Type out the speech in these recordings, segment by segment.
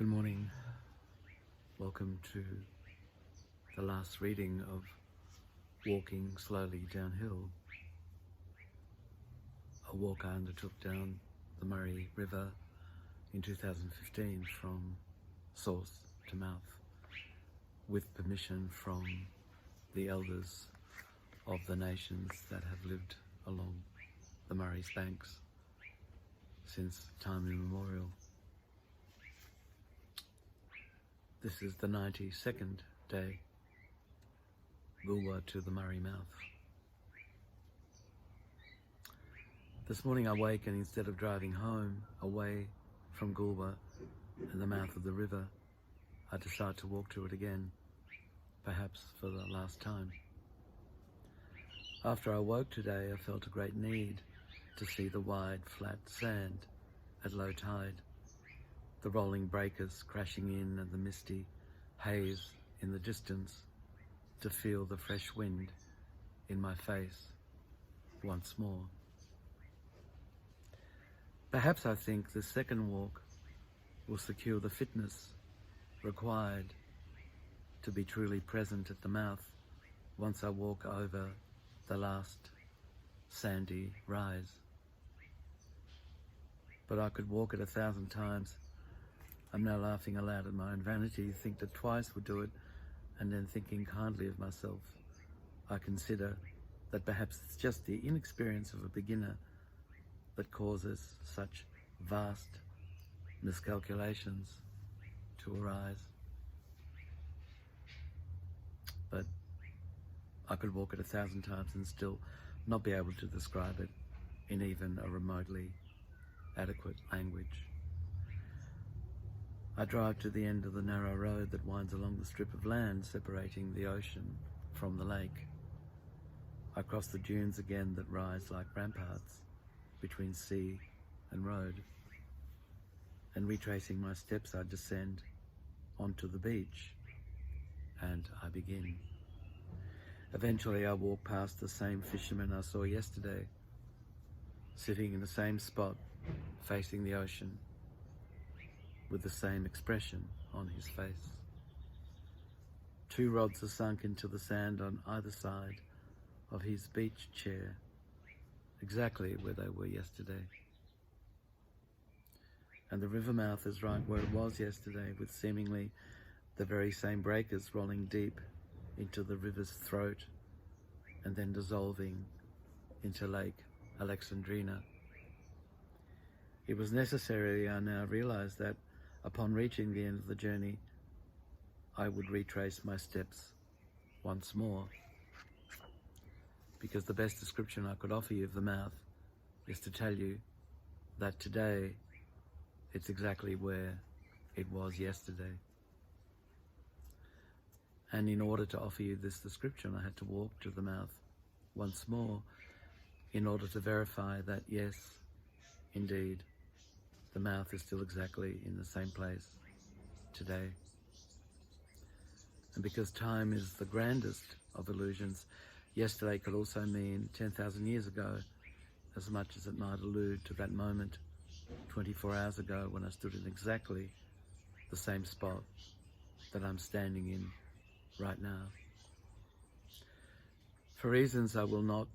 Good morning. Welcome to the last reading of Walking Slowly Downhill, a walk I undertook down the Murray River in 2015 from source to mouth, with permission from the elders of the nations that have lived along the Murray's banks since time immemorial. This is the 92nd day, goolwa to the Murray mouth. This morning I wake, and instead of driving home away from goolwa and the mouth of the river, I decide to walk to it again, perhaps for the last time. After I woke today, I felt a great need to see the wide, flat sand at low tide, the rolling breakers crashing in and the misty haze in the distance, to feel the fresh wind in my face once more. Perhaps I think the second walk will secure the fitness required to be truly present at the mouth once I walk over the last sandy rise. But I could walk it 1,000 times. I'm now laughing aloud at my own vanity, think that twice would do it, and then thinking kindly of myself, I consider that perhaps it's just the inexperience of a beginner that causes such vast miscalculations to arise. But I could walk it 1,000 times and still not be able to describe it in even a remotely adequate language. I drive to the end of the narrow road that winds along the strip of land separating the ocean from the lake. I cross the dunes again that rise like ramparts between sea and road, and retracing my steps I descend onto the beach, and I begin. Eventually I walk past the same fisherman I saw yesterday, sitting in the same spot facing the ocean, with the same expression on his face. 2 rods are sunk into the sand on either side of his beach chair, exactly where they were yesterday. And the river mouth is right where it was yesterday, with seemingly the very same breakers rolling deep into the river's throat and then dissolving into Lake Alexandrina. It was necessary, I now realize, that upon reaching the end of the journey, I would retrace my steps once more, because the best description I could offer you of the mouth is to tell you that today it's exactly where it was yesterday. And in order to offer you this description, I had to walk to the mouth once more in order to verify that, yes, indeed, the mouth is still exactly in the same place today. And because time is the grandest of illusions, yesterday could also mean 10,000 years ago, as much as it might allude to that moment 24 hours ago when I stood in exactly the same spot that I'm standing in right now. For reasons I will not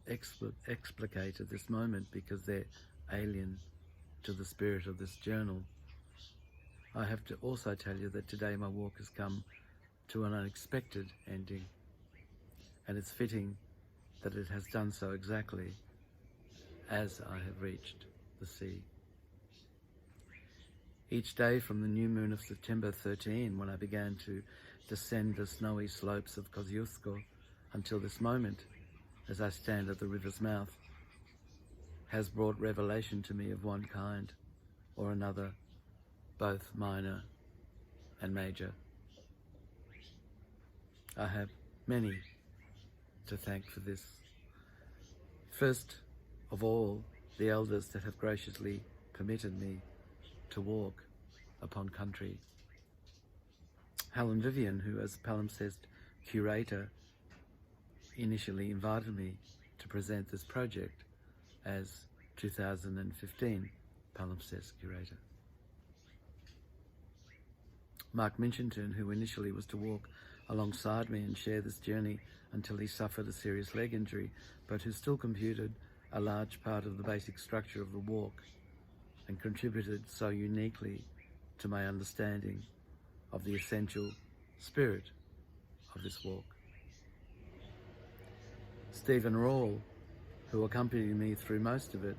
explicate at this moment, because they're alien to the spirit of this journal, I have to also tell you that today my walk has come to an unexpected ending, and it's fitting that it has done so exactly as I have reached the sea. Each day from the new moon of September 13, when I began to descend the snowy slopes of Kosciuszko, until this moment, as I stand at the river's mouth, has brought revelation to me of one kind or another, both minor and major. I have many to thank for this. First of all, the elders that have graciously permitted me to walk upon country. Helen Vivian, who as palimpsest curator initially invited me to present this project as 2015 palimpsest curator. Mark Minchinton, who initially was to walk alongside me and share this journey until he suffered a serious leg injury, but who still computed a large part of the basic structure of the walk and contributed so uniquely to my understanding of the essential spirit of this walk. Stephen Rawle, who accompanied me through most of it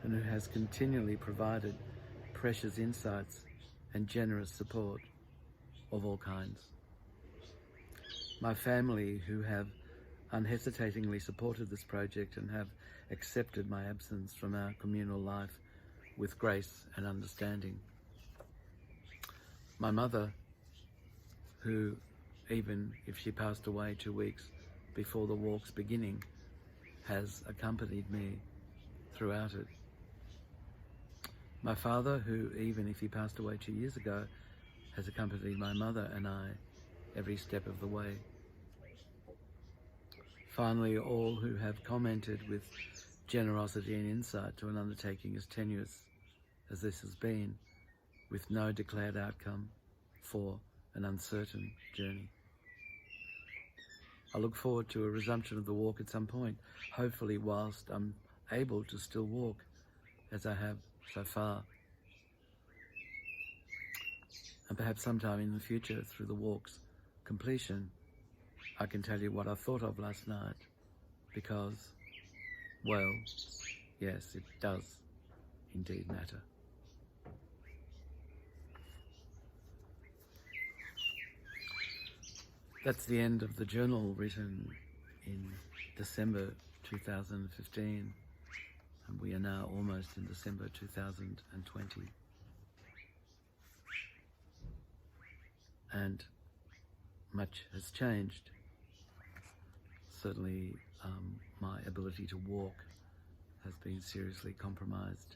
and who has continually provided precious insights and generous support of all kinds. My family, who have unhesitatingly supported this project and have accepted my absence from our communal life with grace and understanding. My mother, who, even if she passed away 2 weeks before the walk's beginning, has accompanied me throughout it. My father, who, even if he passed away 2 years ago, has accompanied my mother and I every step of the way. Finally, all who have commented with generosity and insight to an undertaking as tenuous as this has been, with no declared outcome for an uncertain journey. I look forward to a resumption of the walk at some point, hopefully whilst I'm able to still walk as I have so far. And perhaps sometime in the future, through the walk's completion, I can tell you what I thought of last night, because, well, yes, it does indeed matter. That's the end of the journal written in December 2015, and we are now almost in December 2020. And much has changed. Certainly my ability to walk has been seriously compromised,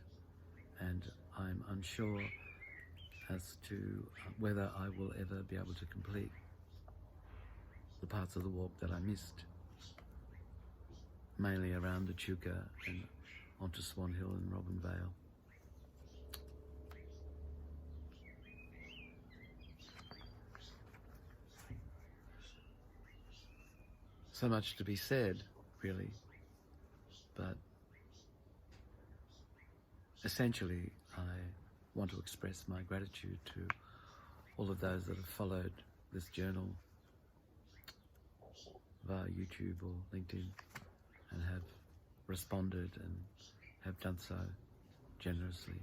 and I'm unsure as to whether I will ever be able to complete the parts of the walk that I missed, mainly around the Chuka and onto Swan Hill and Robin Vale. So much to be said, really, but essentially I want to express my gratitude to all of those that have followed this journal via YouTube or LinkedIn and have responded and have done so generously.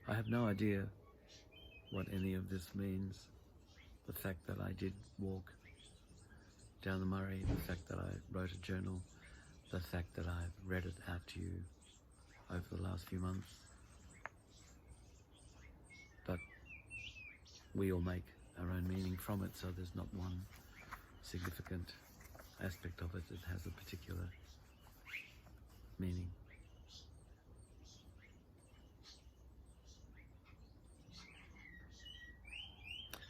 I have no idea what any of this means. The fact that I did walk down the Murray, the fact that I wrote a journal, the fact that I've read it out to you over the last few months. But we all make our own meaning from it, so there's not one significant aspect of it that has a particular meaning.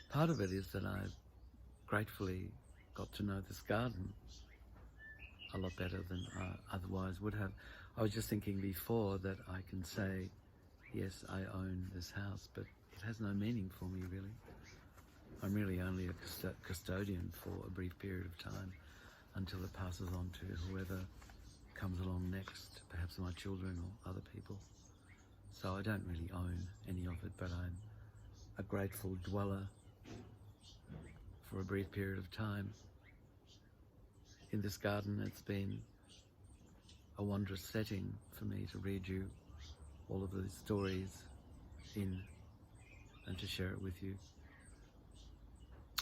Part of it is that I've gratefully got to know this garden a lot better than I otherwise would have. I was just thinking before that I can say, yes, I own this house, but it has no meaning for me, really. I'm really only a custodian for a brief period of time until it passes on to whoever comes along next, perhaps my children or other people. So I don't really own any of it, but I'm a grateful dweller for a brief period of time. In this garden, it's been a wondrous setting for me to read you all of these stories in and to share it with you,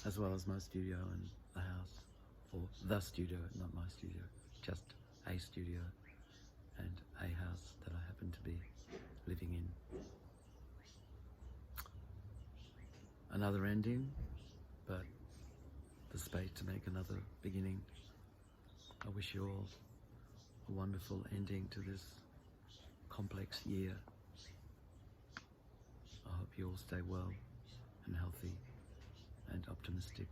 as well as my studio and the house, or the studio, not my studio, just a studio and a house that I happen to be living in. Another ending, but the space to make another beginning. I wish you all a wonderful ending to this complex year. I hope you all stay well and healthy and optimistic.